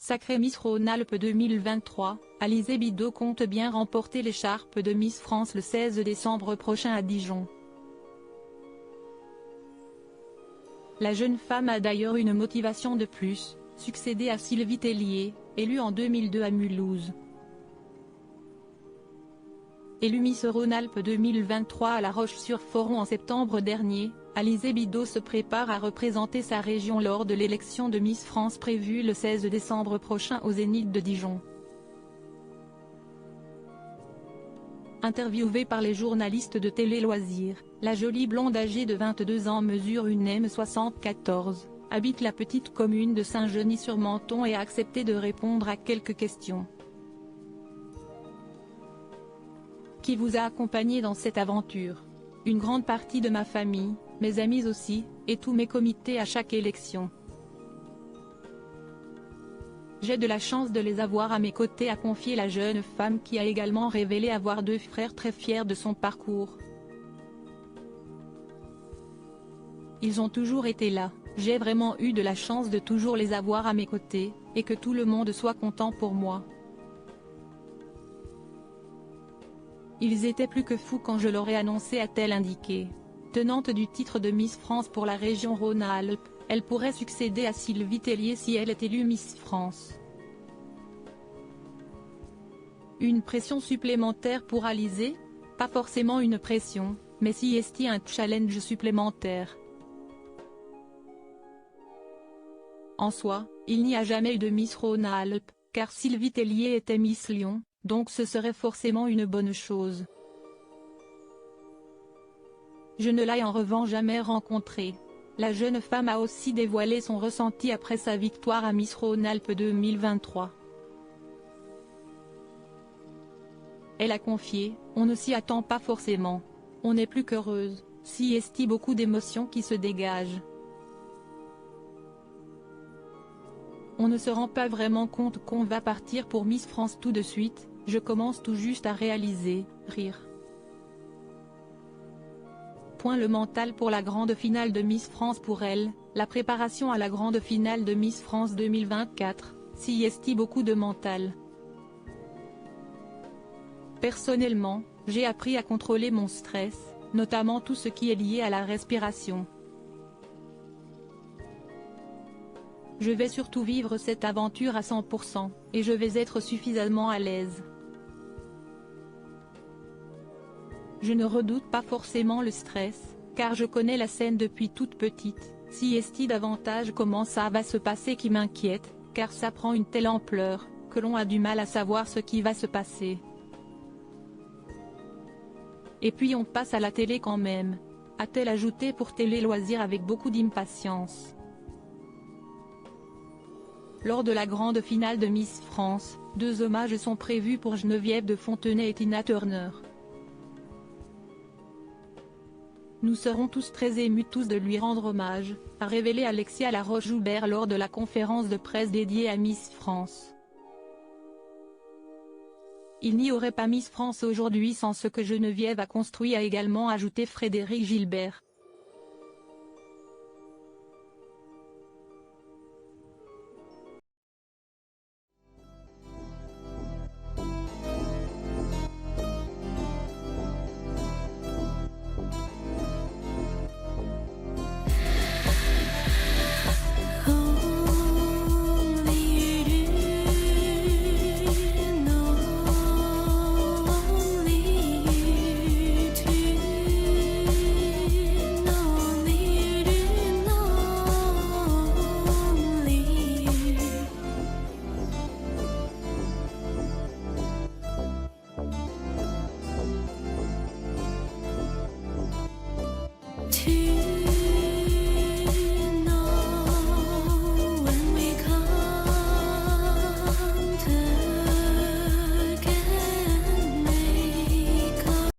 Sacrée Miss Rhône-Alpes 2023, Alizée Bidot compte bien remporter l'écharpe de Miss France le 16 décembre prochain à Dijon. La jeune femme a d'ailleurs une motivation de plus, succéder à Sylvie Tellier, élue en 2002 à Mulhouse. Élue Miss Rhône-Alpes 2023 à La Roche-sur-Foron en septembre dernier, Alizée Bidot se prépare à représenter sa région lors de l'élection de Miss France prévue le 16 décembre prochain au Zénith de Dijon. Interviewée par les journalistes de Télé Loisirs, la jolie blonde âgée de 22 ans mesure une m74, habite la petite commune de Saint-Genis-sur-Menton et a accepté de répondre à quelques questions. Qui vous a accompagné dans cette aventure? Une grande partie de ma famille, mes amis aussi, et tous mes comités à chaque élection. J'ai de la chance de les avoir à mes côtés, a confié la jeune femme qui a également révélé avoir 2 frères très fiers de son parcours. Ils ont toujours été là, j'ai vraiment eu de la chance de toujours les avoir à mes côtés, et que tout le monde soit content pour moi. Ils étaient plus que fous quand je leur ai annoncé, a-t-elle indiqué. Tenante du titre de Miss France pour la région Rhône-Alpes, elle pourrait succéder à Sylvie Tellier si elle est élue Miss France. Une pression supplémentaire pour Alizée? Pas forcément une pression, mais si est-il un challenge supplémentaire. En soi, il n'y a jamais eu de Miss Rhône-Alpes, car Sylvie Tellier était Miss Lyon, donc ce serait forcément une bonne chose. Je ne l'ai en revanche jamais rencontrée. La jeune femme a aussi dévoilé son ressenti après sa victoire à Miss Rhône-Alpes 2023. Elle a confié, on ne s'y attend pas forcément. On n'est plus qu'heureuse, si est-il beaucoup d'émotions qui se dégagent. On ne se rend pas vraiment compte qu'on va partir pour Miss France tout de suite, je commence tout juste à réaliser, rire. Point le mental pour la grande finale de Miss France pour elle, la préparation à la grande finale de Miss France 2024, si est-il beaucoup de mental. Personnellement, j'ai appris à contrôler mon stress, notamment tout ce qui est lié à la respiration. Je vais surtout vivre cette aventure à 100%, et je vais être suffisamment à l'aise. Je ne redoute pas forcément le stress, car je connais la scène depuis toute petite, si est-il davantage comment ça va se passer qui m'inquiète, car ça prend une telle ampleur, que l'on a du mal à savoir ce qui va se passer. Et puis on passe à la télé quand même, a-t-elle ajouté pour Télé Loisirs avec beaucoup d'impatience. Lors de la grande finale de Miss France, 2 hommages sont prévus pour Geneviève de Fontenay et Tina Turner. Nous serons tous très émus de lui rendre hommage, a révélé Alexia Laroche-Joubert lors de la conférence de presse dédiée à Miss France. Il n'y aurait pas Miss France aujourd'hui sans ce que Geneviève a construit, a également ajouté Frédéric Gilbert.